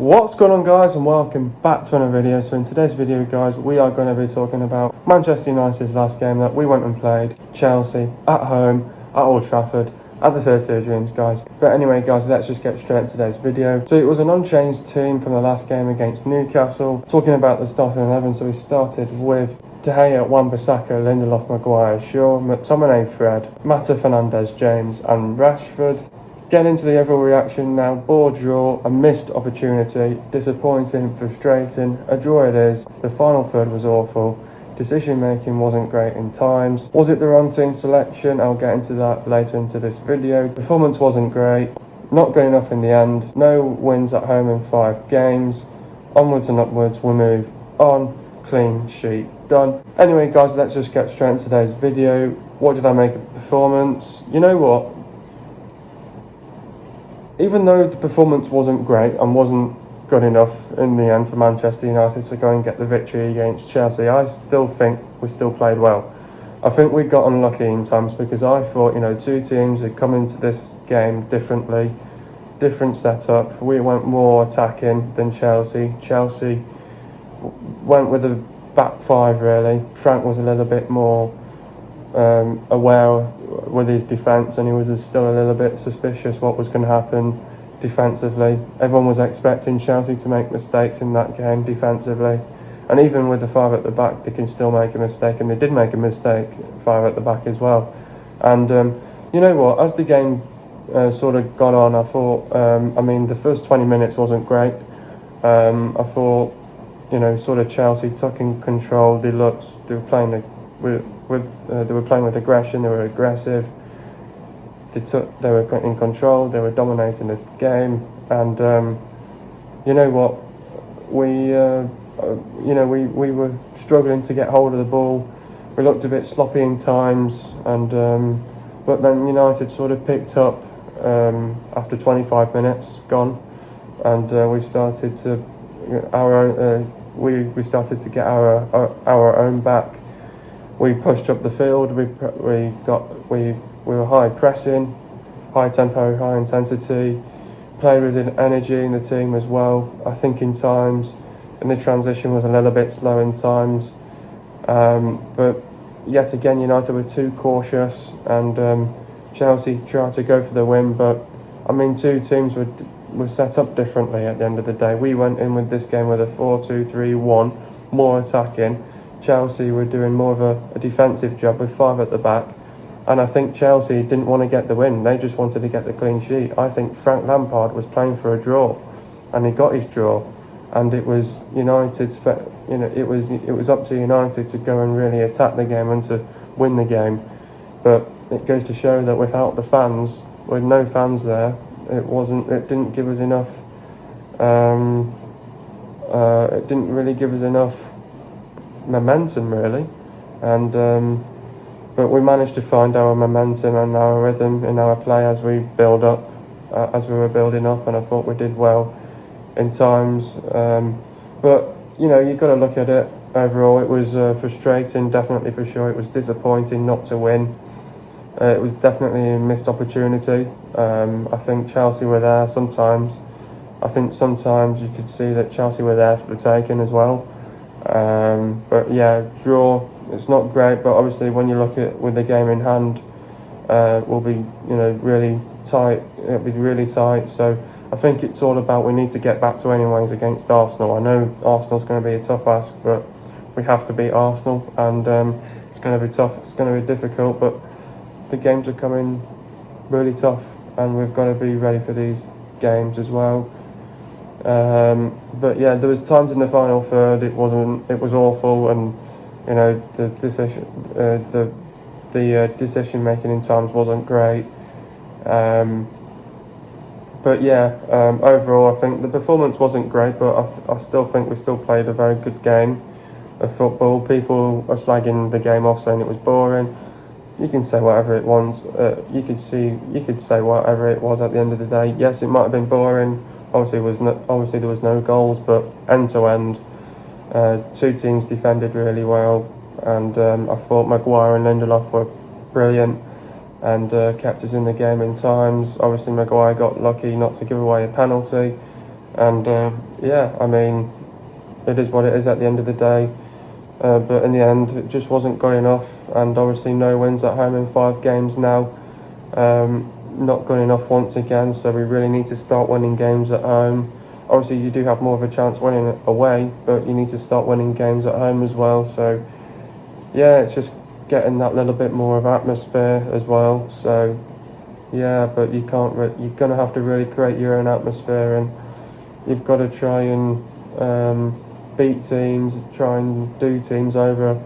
What's going on, guys, and welcome back to another video. So in today's video, guys, we are going to be talking about Manchester United's last game that we went and played, Chelsea, at home, at Old Trafford, at the 30th Dreams, guys. But anyway, guys, let's just get straight into today's video. So it was an unchanged team from the last game against Newcastle. Talking about the starting 11, so we started with De Gea, Wan-Bissaka, Lindelof, Maguire, Shaw, McTominay, Fred, Mata, Fernandes, James and Rashford. Getting into the overall reaction now. Ball draw, a missed opportunity, disappointing, frustrating, a draw it is. The final third was awful. Decision making wasn't great in times. Was it the wrong team selection? I'll get into that later into this video. Performance wasn't great, not good enough in the end. No wins at home in 5 games. Onwards and upwards, we move on. Clean sheet done. Anyway, guys, let's just get straight into today's video. What did I make of the performance? You know what? Even though the performance wasn't great and wasn't good enough in the end for Manchester United to go and get the victory against Chelsea, I still think we still played well. I think we got unlucky in times because I thought, two teams had come into this game differently, different setup. We went more attacking than Chelsea. Chelsea went with a back 5 really. Frank was a little bit more aware with his defence, and he was still a little bit suspicious what was going to happen defensively. Everyone was expecting Chelsea to make mistakes in that game defensively, and even with the 5 at the back they can still make a mistake, and they did make a mistake 5 at the back as well. And you know what, as the game sort of got on, I thought the first 20 minutes wasn't great. I thought sort of Chelsea took in control. They were playing they were playing with aggression. They were aggressive. They were in control. They were dominating the game. And you know what, we were struggling to get hold of the ball. We looked a bit sloppy in times, and but then United sort of picked up after 25 minutes gone, and we started to we started to get our own back. We pushed up the field. We were high pressing, high tempo, high intensity. Played with energy in the team as well. I think in times, and the transition was a little bit slow in times. But yet again, United were too cautious, and Chelsea tried to go for the win. But two teams were set up differently at the end of the day. We went in with this game with a 4-2-3-1, more attacking. Chelsea were doing more of a defensive job with 5 at the back, and I think Chelsea didn't want to get the win. They just wanted to get the clean sheet. I think Frank Lampard was playing for a draw, and he got his draw, and it was United's. It was up to United to go and really attack the game and to win the game. But it goes to show that without the fans, with no fans there, it didn't give us enough. It didn't really give us enough momentum really, and but we managed to find our momentum and our rhythm in our play as we build up, as we were building up, and I thought we did well in times. But you've got to look at it overall. It was frustrating, definitely, for sure. It was disappointing not to win. It was definitely a missed opportunity. I think Chelsea were there sometimes. I think sometimes you could see that Chelsea were there for the taking as well. But yeah, draw, it's not great, but obviously when you look at with the game in hand, will be really tight. It'll be really tight. So I think it's all about, we need to get back to anyways against Arsenal. I know Arsenal's going to be a tough ask, but we have to beat Arsenal, and it's going to be tough. It's going to be difficult, but the games are coming really tough, and we've got to be ready for these games as well. But yeah, there was times in the final third it was awful, and the decision making in times wasn't great. But yeah, overall I think the performance wasn't great, but I still think we still played a very good game of football. People are slagging the game off, saying it was boring. You can say whatever it wants. You could say whatever it was at the end of the day. Yes, it might have been boring. Obviously there was no goals, but end to end, 2 teams defended really well, and I thought Maguire and Lindelof were brilliant and kept us in the game in times. Obviously Maguire got lucky not to give away a penalty, And yeah, I mean, it is what it is at the end of the day. But in the end, it just wasn't good enough, and obviously no wins at home in 5 games now. Not good enough once again, so we really need to start winning games at home. Obviously, you do have more of a chance winning it away, but you need to start winning games at home as well. So, yeah, it's just getting that little bit more of atmosphere as well. So, yeah, but you can't. You're gonna have to really create your own atmosphere, and you've got to try and beat teams, try and do teams over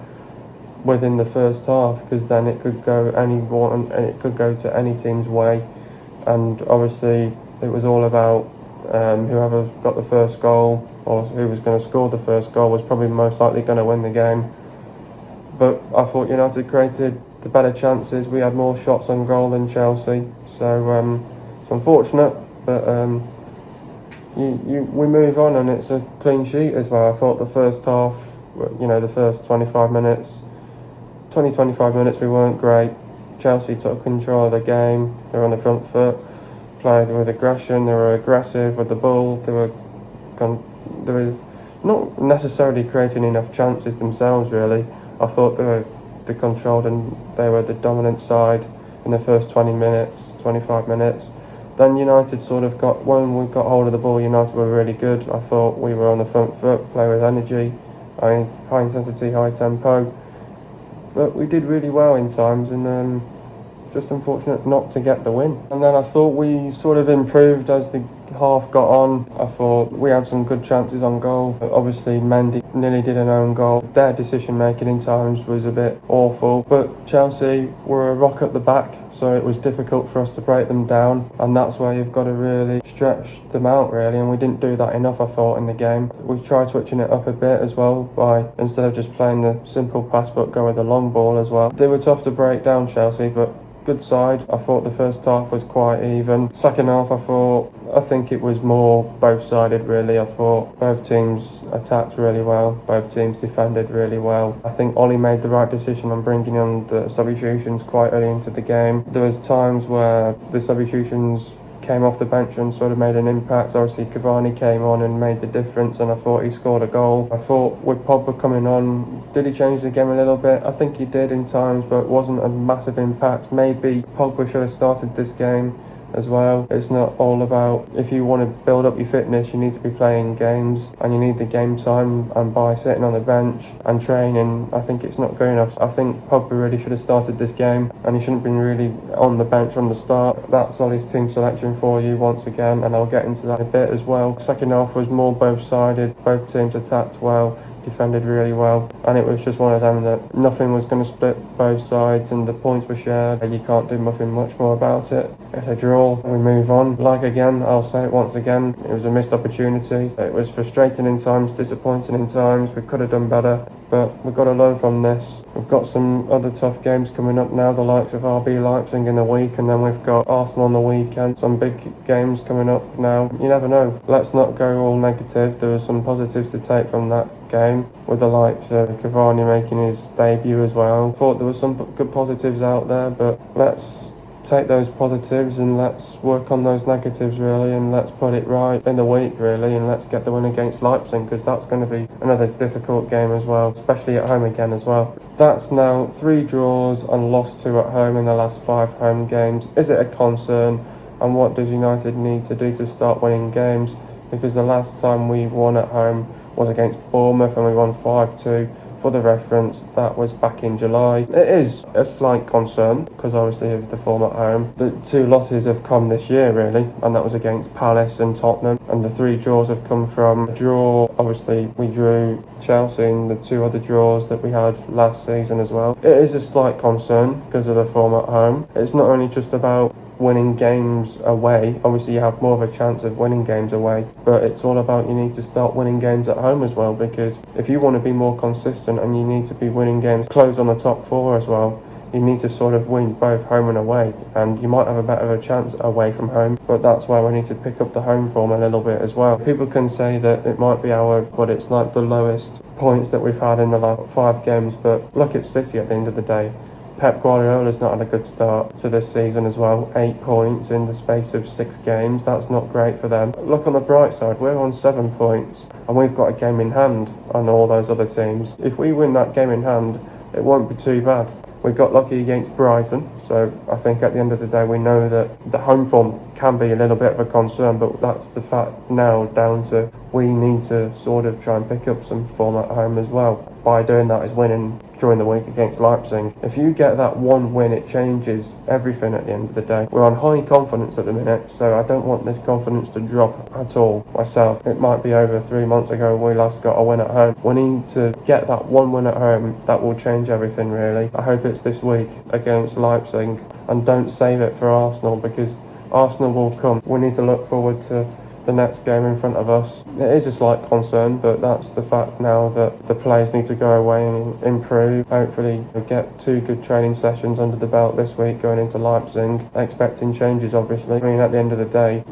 within the first half, because then it could go anyone and it could go to any team's way. And obviously it was all about whoever got the first goal, or who was going to score the first goal, was probably most likely going to win the game. But I thought United created the better chances. We had more shots on goal than Chelsea, so it's unfortunate, but we move on, and it's a clean sheet as well. I thought the first half, the first 25 minutes we weren't great. Chelsea took control of the game. They were on the front foot, played with aggression. They were aggressive with the ball. They were not necessarily creating enough chances themselves, really. I thought they controlled, and they were the dominant side in the first 20 minutes, 25 minutes. Then United when we got hold of the ball, United were really good. I thought we were on the front foot, play with energy, high intensity, high tempo. But we did really well in times, and just unfortunate not to get the win. And then I thought we sort of improved as the half got on. I thought we had some good chances on goal. Obviously Mendy nearly did an own goal. Their decision making in times was a bit awful, but Chelsea were a rock at the back, so it was difficult for us to break them down, and that's where you've got to really stretch them out, really, and we didn't do that enough, I thought, in the game. We tried switching it up a bit as well, by instead of just playing the simple pass but go with the long ball as well. They were tough to break down, Chelsea, but good side. I thought the first half was quite even. Second half, I think it was more both-sided, really. I thought both teams attacked really well. Both teams defended really well. I think Ollie made the right decision on bringing on the substitutions quite early into the game. There was times where the substitutions came off the bench and sort of made an impact. Obviously Cavani came on and made the difference, and I thought he scored a goal. I thought with Pogba coming on, did he change the game a little bit? I think he did in times, but it wasn't a massive impact. Maybe Pogba should have started this game as well. It's not all about, if you want to build up your fitness, you need to be playing games, and you need the game time, and by sitting on the bench and training, I think it's not good enough. I think Pogba really should have started this game, and he shouldn't have been really on the bench from the start. That's Ollie's team selection for you once again, and I'll get into that a bit as well. Second half was more both-sided. Both teams attacked well, defended really well, and it was just one of them that nothing was going to split both sides, and the points were shared. You can't do nothing much more about it. It's a draw. We move on. Like again, I'll say it once again, it was a missed opportunity. It was frustrating in times, disappointing in times. We could have done better, but we've got to learn from this. We've got some other tough games coming up now, the likes of RB Leipzig in the week, and then we've got Arsenal on the weekend. Some big games coming up now. You never know. Let's not go all negative. There were some positives to take from that game, with the likes of Cavani making his debut as well. Thought there were some good positives out there, but let's take those positives and let's work on those negatives, really, and let's put it right in the week, really, and let's get the win against Leipzig, because that's going to be another difficult game as well, especially at home again as well. That's now 3 draws and lost 2 at home in the last 5 home games. Is it a concern? And what does United need to do to start winning games? Because the last time we won at home was against Bournemouth, and we won 5-2. For the reference, that was back in July. It is a slight concern, because obviously of the form at home. The 2 losses have come this year, really, and that was against Palace and Tottenham. And the 3 draws have come from a draw. Obviously, we drew Chelsea in the 2 other draws that we had last season as well. It is a slight concern because of the form at home. It's not only just about winning games away. Obviously you have more of a chance of winning games away, but it's all about, you need to start winning games at home as well, because if you want to be more consistent and you need to be winning games, close on the top 4 as well, you need to sort of win both home and away, and you might have a better of a chance away from home, but that's why we need to pick up the home form a little bit as well. People can say that it might be but it's like the lowest points that we've had in the last 5 games, but look at City at the end of the day. Pep Guardiola's not had a good start to this season as well. 8 points in the space of 6 games. That's not great for them. Look on the bright side, we're on 7 points and we've got a game in hand on all those other teams. If we win that game in hand, it won't be too bad. We got lucky against Brighton, so I think at the end of the day we know that the home form can be a little bit of a concern, but that's the fact now down to we need to sort of try and pick up some form at home as well. By doing that is winning during the week against Leipzig. If you get that one win, it changes everything at the end of the day. We're on high confidence at the minute, so I don't want this confidence to drop at all myself. It might be over 3 months ago we last got a win at home. We need to get that one win at home. That will change everything really. I hope it's this week against Leipzig, and don't save it for Arsenal, because Arsenal will come. We need to look forward to the next game in front of us. It is a slight concern, but that's the fact now that the players need to go away and improve. Hopefully we'll get 2 good training sessions under the belt this week going into Leipzig. Expecting changes obviously. I mean, at the end of the day,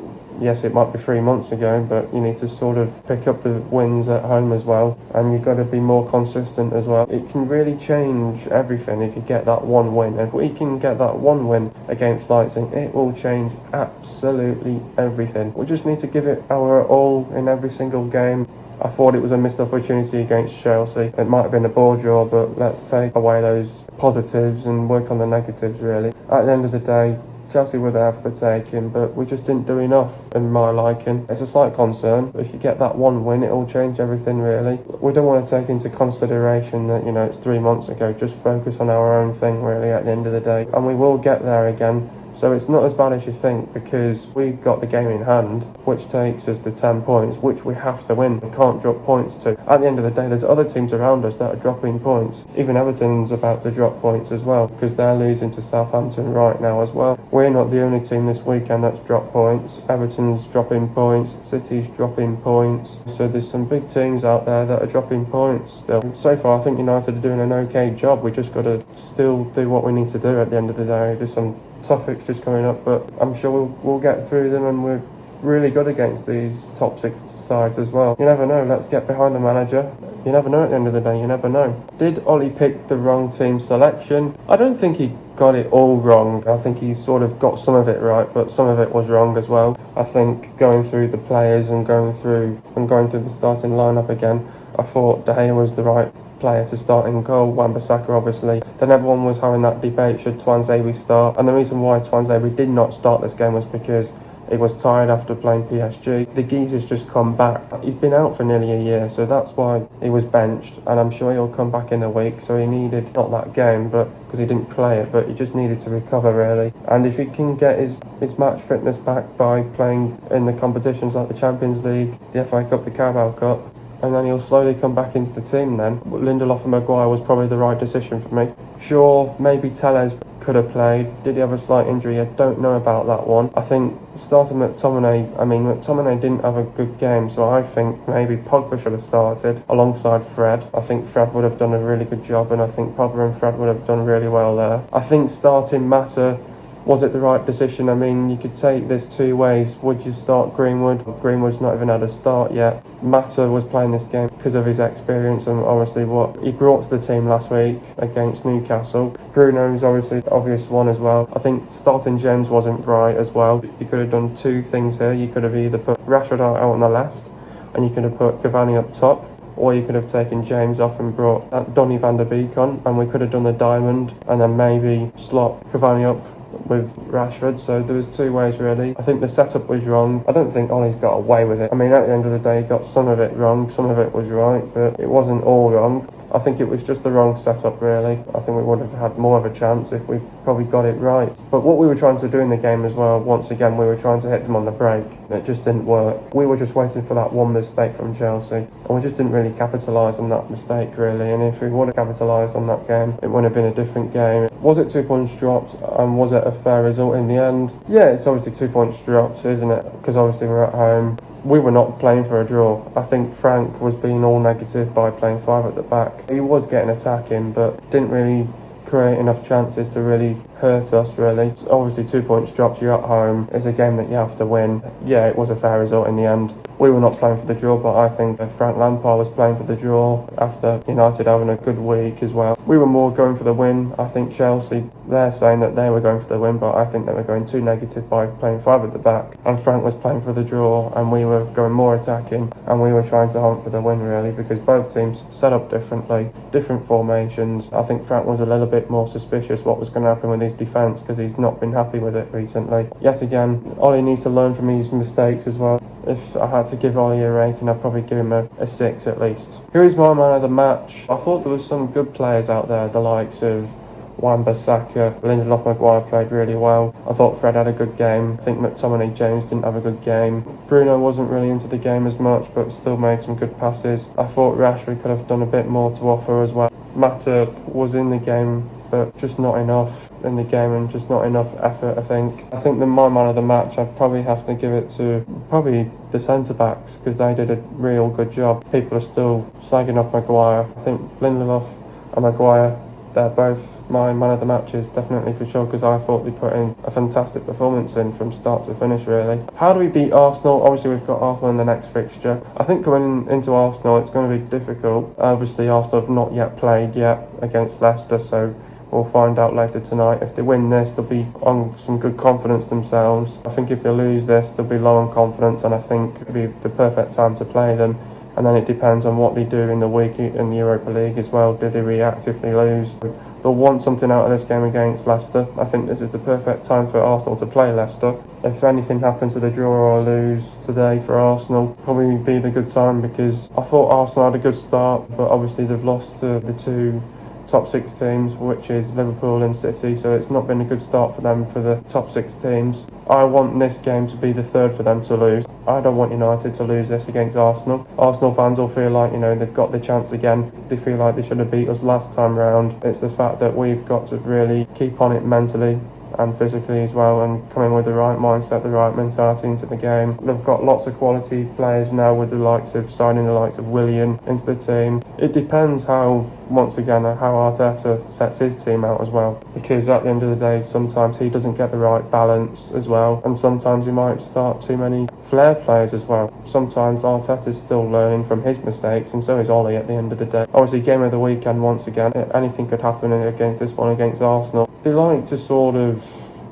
yes, it might be 3 months ago, but you need to sort of pick up the wins at home as well, and you've got to be more consistent as well. It can really change everything if you get that one win. If we can get that one win against Leipzig, it will change absolutely everything. We just need to give it our all in every single game. I thought it was a missed opportunity against Chelsea. It might have been a ball draw, but let's take away those positives and work on the negatives really. At the end of the day, Chelsea were there for the taking, but we just didn't do enough in my liking. It's a slight concern. If you get that one win, it'll change everything really. We don't want to take into consideration that, it's 3 months ago. Just focus on our own thing really at the end of the day. And we will get there again. So it's not as bad as you think, because we've got the game in hand, which takes us to 10 points, which we have to win. We can't drop points to. At the end of the day, there's other teams around us that are dropping points. Even Everton's about to drop points as well, because they're losing to Southampton right now as well. We're not the only team this weekend that's dropped points. Everton's dropping points, City's dropping points. So there's some big teams out there that are dropping points still. So far, I think United are doing an okay job. We just got to still do what we need to do at the end of the day. There's some tough fixtures coming up, but I'm sure we'll get through them, and we're really good against these top 6 sides as well. You never know. Let's get behind the manager. You never know at the end of the day. You never know. Did Ollie pick the wrong team selection? I don't think he got it all wrong. I think he sort of got some of it right, but some of it was wrong as well. I think going through the players and going through the starting lineup again, I thought De Gea was the right player to start in goal. Wan-Bissaka obviously. Then everyone was having that debate, should Tuanzebe start? And the reason why Tuanzebe did not start this game was because he was tired after playing PSG. The geezer's just come back. He's been out for nearly a year, so that's why he was benched, and I'm sure he'll come back in a week. So he needed, not that game, but because he didn't play it, but he just needed to recover really. And if he can get his match fitness back by playing in the competitions like the Champions League, the FA Cup, the Carabao Cup, and then he'll slowly come back into the team then. Lindelof and Maguire was probably the right decision for me. Sure, maybe Telles could have played. Did he have a slight injury? I don't know about that one. I think starting McTominay didn't have a good game, so I think maybe Pogba should have started alongside Fred. I think Fred would have done a really good job, and I think Pogba and Fred would have done really well there. I think starting Mata, was it the right decision? I mean, you could take this 2 ways. Would you start Greenwood? Greenwood's not even had a start yet. Mata was playing this game because of his experience and obviously what he brought to the team last week against Newcastle. Bruno's obviously the obvious one as well. I think starting James wasn't right as well. You could have done 2 things here. You could have either put Rashford out on the left, and you could have put Cavani up top, or you could have taken James off and brought Donny van der Beek on, and we could have done the diamond and then maybe slot Cavani up with Rashford. So there was 2 ways really. I think the setup was wrong. I don't think Ollie's got away with it. I mean, at the end of the day, he got some of it wrong, some of it was right, but it wasn't all wrong. I think it was just the wrong setup really. I think we would have had more of a chance if we probably got it right. But what we were trying to do in the game as well, once again, we were trying to hit them on the break. It just didn't work. We were just waiting for that one mistake from Chelsea, and we just didn't really capitalise on that mistake really. And if we would have capitalised on that game, it would have been a different game. Was it 2 points dropped, and was it a fair result in the end? Yeah, it's obviously 2 points dropped, isn't it? Because obviously we're at home. We were not playing for a draw. I think Frank was being all negative by playing 5 at the back. He was getting attacking, but didn't really create enough chances to really hurt us really. It's obviously 2 points dropped, you're at home. It's a game that you have to win. Yeah, it was a fair result in the end. We were not playing for the draw, but I think Frank Lampard was playing for the draw after United having a good week as well. We were more going for the win. I think Chelsea, they're saying that they were going for the win, but I think they were going too negative by playing 5 at the back. And Frank was playing for the draw, and we were going more attacking, and we were trying to hunt for the win really, because both teams set up differently, different formations. I think Frank was a little bit more suspicious what was going to happen with his defence, because he's not been happy with it recently. Yet again, Ollie needs to learn from his mistakes as well. If I had to give Ollie a rating, I'd probably give him a 6 at least. Who is my man of the match? I thought there was some good players out there, the likes of Wan-Bissaka, Lindelof, Maguire played really well. I thought Fred had a good game. I think McTominay James didn't have a good game. Bruno wasn't really into the game as much, but still made some good passes. I thought Rashford could have done a bit more to offer as well. Mata was in the game, but just not enough in the game and just not enough effort, I think. I think my man of the match, I'd probably have to give it to probably the centre-backs, because they did a real good job. People are still slagging off Maguire. I think Lindelof and Maguire, they're both my man of the matches, definitely for sure, because I thought they put in a fantastic performance in from start to finish really. How do we beat Arsenal? Obviously we've got Arsenal in the next fixture. I think going into Arsenal it's going to be difficult. Obviously Arsenal have not yet played against Leicester, so we'll find out later tonight. If they win this, they'll be on some good confidence themselves. I think if they lose this, they'll be low on confidence, and I think it'll be the perfect time to play them. And then it depends on what they do in the week in the Europa League as well. Do they react if they lose? They'll want something out of this game against Leicester. I think this is the perfect time for Arsenal to play Leicester. If anything happens with a draw or a lose today for Arsenal, probably be the good time, because I thought Arsenal had a good start, but obviously they've lost to the 2 top 6 teams, which is Liverpool and City, so it's not been a good start for them for the top 6 teams. I want this game to be the 3rd for them to lose. I don't want United to lose this against Arsenal. Arsenal fans will feel like, they've got the chance again. They feel like they should have beat us last time round. It's the fact that we've got to really keep on it mentally and physically as well, and come in with the right mindset, the right mentality into the game. They've got lots of quality players now, with the likes of signing the likes of Willian into the team. It depends how Arteta sets his team out as well, because at the end of the day sometimes he doesn't get the right balance as well, and sometimes he might start too many flair players as well. Sometimes Arteta's still learning from his mistakes, and so is Ollie at the end of the day. Obviously game of the weekend once again, anything could happen against this one, against Arsenal. They like to sort of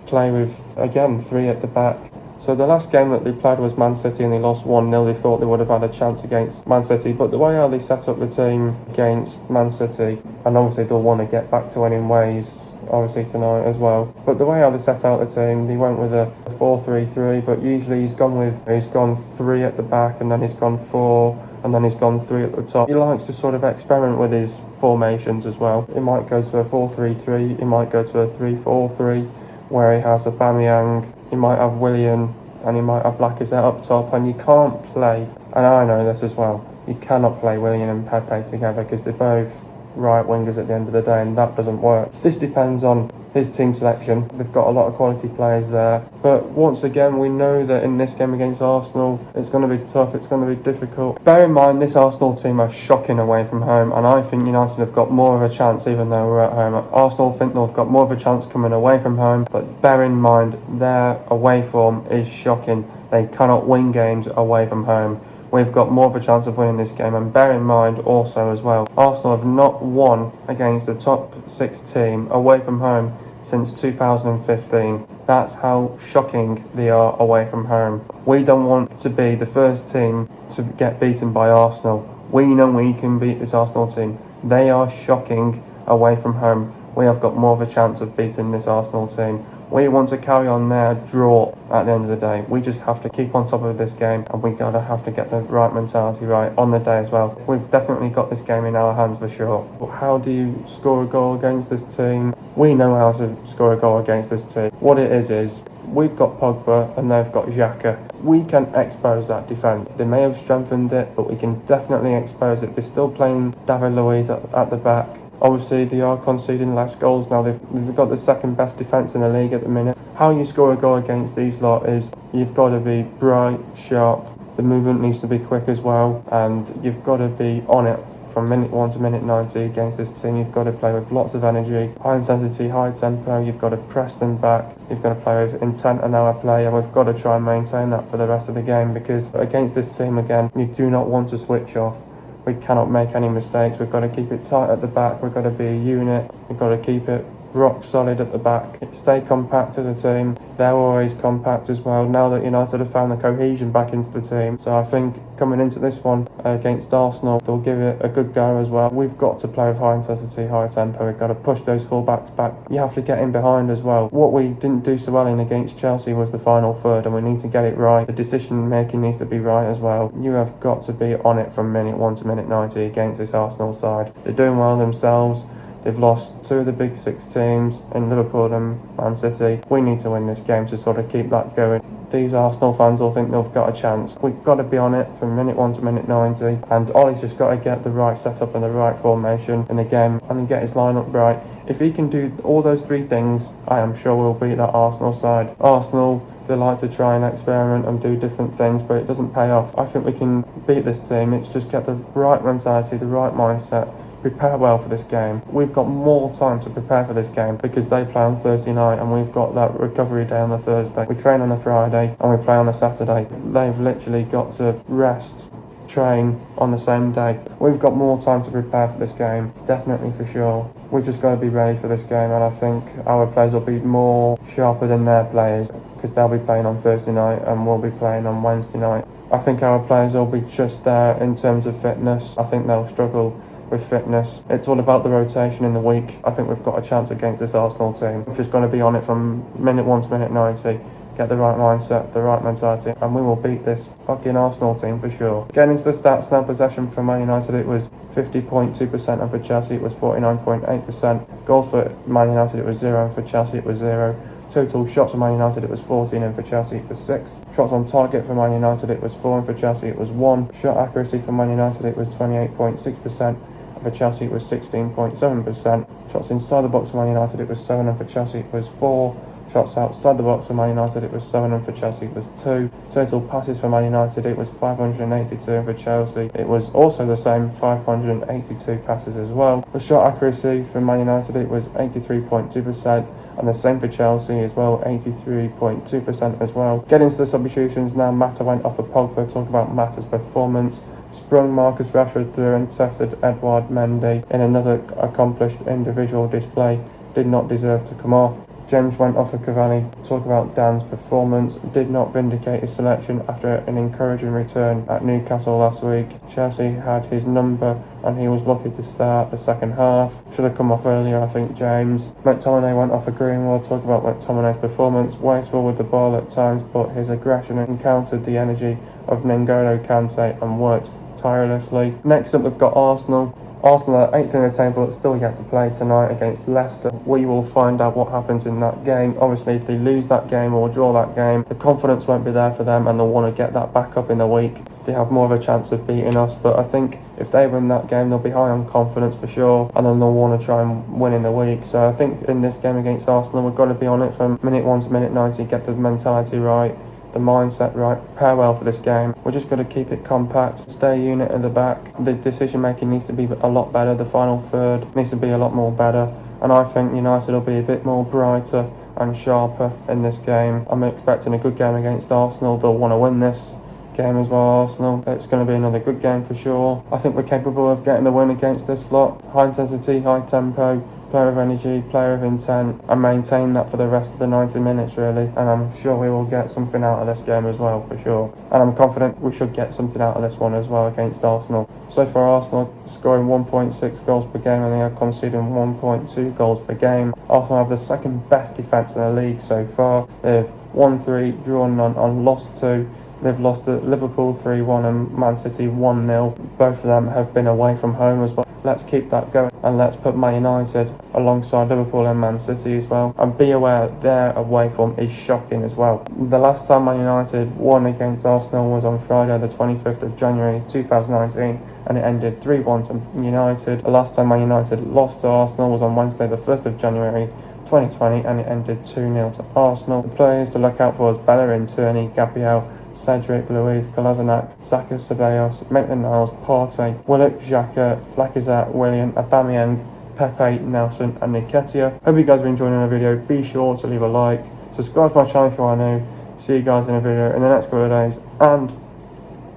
play with, again, 3 at the back. So the last game that they played was Man City, and they lost 1-0. They thought they would have had a chance against Man City, but the way how they set up the team against Man City, and obviously they'll want to get back to winning ways obviously tonight as well, but the way how they set out the team, they went with a 4-3-3, but usually he's gone 3 at the back, and then he's gone 4, and then he's gone 3 at the top. He likes to sort of experiment with his formations as well. He might go to a 4-3-3, he might go to a 3-4-3, where he has Aubameyang, he might have Willian, and he might have Lacazette up top. And you can't play, and I know this as well, you cannot play Willian and Pepe together, because they're both right wingers at the end of the day, and that doesn't work. This depends on his team selection. They've got a lot of quality players there, but once again we know that in this game against Arsenal it's going to be tough, it's going to be difficult. Bear in mind this Arsenal team are shocking away from home, and I think United have got more of a chance even though we're at home. Arsenal think they've got more of a chance coming away from home, but bear in mind their away form is shocking. They cannot win games away from home. We've got more of a chance of winning this game, and bear in mind also as well, Arsenal have not won against the top 6 team away from home since 2015. That's how shocking they are away from home. We don't want to be the first team to get beaten by Arsenal. We know we can beat this Arsenal team. They are shocking away from home. We have got more of a chance of beating this Arsenal team. We want to carry on their draw at the end of the day. We just have to keep on top of this game, and we have to get the right mentality right on the day as well. We've definitely got this game in our hands for sure. But how do you score a goal against this team? We know how to score a goal against this team. What it is we've got Pogba and they've got Xhaka. We can expose that defence. They may have strengthened it, but we can definitely expose it. They're still playing David Luiz at the back. Obviously, they are conceding less goals now. They've got the second best defence in the league at the minute. How you score a goal against these lot is you've got to be bright, sharp. The movement needs to be quick as well, and you've got to be on it from minute 1 to minute 90 against this team. You've got to play with lots of energy, high intensity, high tempo. You've got to press them back. You've got to play with intent on our play, and we've got to try and maintain that for the rest of the game, because against this team again, you do not want to switch off. We cannot make any mistakes. We've got to keep it tight at the back. We've got to be a unit. We've got to keep it rock solid at the back. Stay compact as a team. They're always compact as well, now that United have found the cohesion back into the team. So I think coming into this one against Arsenal, they'll give it a good go as well. We've got to play with high intensity, high tempo. We've got to push those full-backs back. You have to get in behind as well. What we didn't do so well in against Chelsea was the final third, and we need to get it right. The decision making needs to be right as well. You have got to be on it from minute 1 to minute 90 against this Arsenal side. They're doing well themselves. They've lost 2 of the big 6 teams in Liverpool and Man City. We need to win this game to sort of keep that going. These Arsenal fans all think they've got a chance. We've got to be on it from minute 1 to minute 90. And Ollie's just got to get the right setup and the right formation in the game and get his lineup right. If he can do all those 3 things, I am sure we'll beat that Arsenal side. Arsenal, they like to try and experiment and do different things, but it doesn't pay off. I think we can beat this team. It's just get the right mentality, the right mindset. Prepare well for this game. We've got more time to prepare for this game because they play on Thursday night and we've got that recovery day on the Thursday. We train on the Friday and we play on the Saturday. They've literally got to rest, train on the same day. We've got more time to prepare for this game, definitely for sure. We've just got to be ready for this game, and I think our players will be more sharper than their players because they'll be playing on Thursday night and we'll be playing on Wednesday night. I think our players will be just there in terms of fitness. I think they'll struggle with fitness. It's all about the rotation in the week. I think we've got a chance against this Arsenal team. We've just got to be on it from minute 1 to minute 90, get the right mindset, the right mentality, and we will beat this fucking Arsenal team for sure. Getting into the stats now, possession for Man United, it was 50.2%, and for Chelsea it was 49.8%. Goals for Man United it was 0, and for Chelsea it was 0. Total shots for Man United it was 14, and for Chelsea it was 6. Shots on target for Man United it was 4, and for Chelsea it was 1. Shot accuracy for Man United it was 28.6%. For Chelsea it was 16.7%. Shots inside the box for Man United it was 7, and for Chelsea it was 4. Shots outside the box for Man United it was 7, and for Chelsea it was 2. Total passes for Man United it was 582, and for Chelsea it was also the same, 582 passes as well. The shot accuracy for Man United it was 83.2%, and the same for Chelsea as well, 83.2% as well. Getting into the substitutions now, Mata went off for Pogba. Talk about Mata's performance. Sprung Marcus Rashford through and tested Edouard Mendy in another accomplished individual display. Did not deserve to come off. James went off for Cavani. Talk about Dan's performance. Did not vindicate his selection after an encouraging return at Newcastle last week. Chelsea had his number and he was lucky to start the second half. Should have come off earlier, I think, James. McTominay went off for Greenwood. Talk about McTominay's performance. Wasteful with the ball at times, but his aggression encountered the energy of N'Golo Kante and worked tirelessly. Next up, we've got Arsenal. Arsenal are 8th in the table, but still yet to play tonight against Leicester. We will find out what happens in that game. Obviously, if they lose that game or draw that game, the confidence won't be there for them and they'll want to get that back up in the week. They have more of a chance of beating us, but I think if they win that game, they'll be high on confidence for sure, and then they'll want to try and win in the week. So I think in this game against Arsenal, we've got to be on it from minute 1 to minute 90, get the mentality right, the mindset right, prepare well for this game. We're just going to keep it compact, stay a unit at the back. The decision making needs to be a lot better. The final third needs to be a lot more better, and I think United will be a bit more brighter and sharper in this game. I'm expecting a good game against Arsenal. They'll want to win this game as well, Arsenal. It's going to be another good game for sure. I think we're capable of getting the win against this lot. High intensity, high tempo, player of energy, player of intent, and maintain that for the rest of the 90 minutes really, and I'm sure we will get something out of this game as well for sure, and I'm confident we should get something out of this one as well against Arsenal. So far, Arsenal scoring 1.6 goals per game and they are conceding 1.2 goals per game. Arsenal have the second best defence in the league so far. They've won 3, drawn none and lost 2. They've lost to Liverpool 3-1 and Man City 1-0. Both of them have been away from home as well. Let's keep that going and let's put Man United alongside Liverpool and Man City as well. And be aware their away form is shocking as well. The last time Man United won against Arsenal was on Friday the 25th of January 2019 and it ended 3-1 to United. The last time Man United lost to Arsenal was on Wednesday the 1st of January 2020 and it ended 2-0 to Arsenal. The players to look out for is Bellerin, Tierney, Gabriel, Cedric, Luis, Kolasinac, Saka, Ceballos, Maitland-Niles, Partey, Willock, Xhaka, Lacazette, Willian, Aubameyang, Pepe, Nelson and Nketiah. Hope you guys are enjoying the video. Be sure to leave a like, subscribe to my channel if you are new. See you guys in a video in the next couple of days, and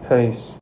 peace.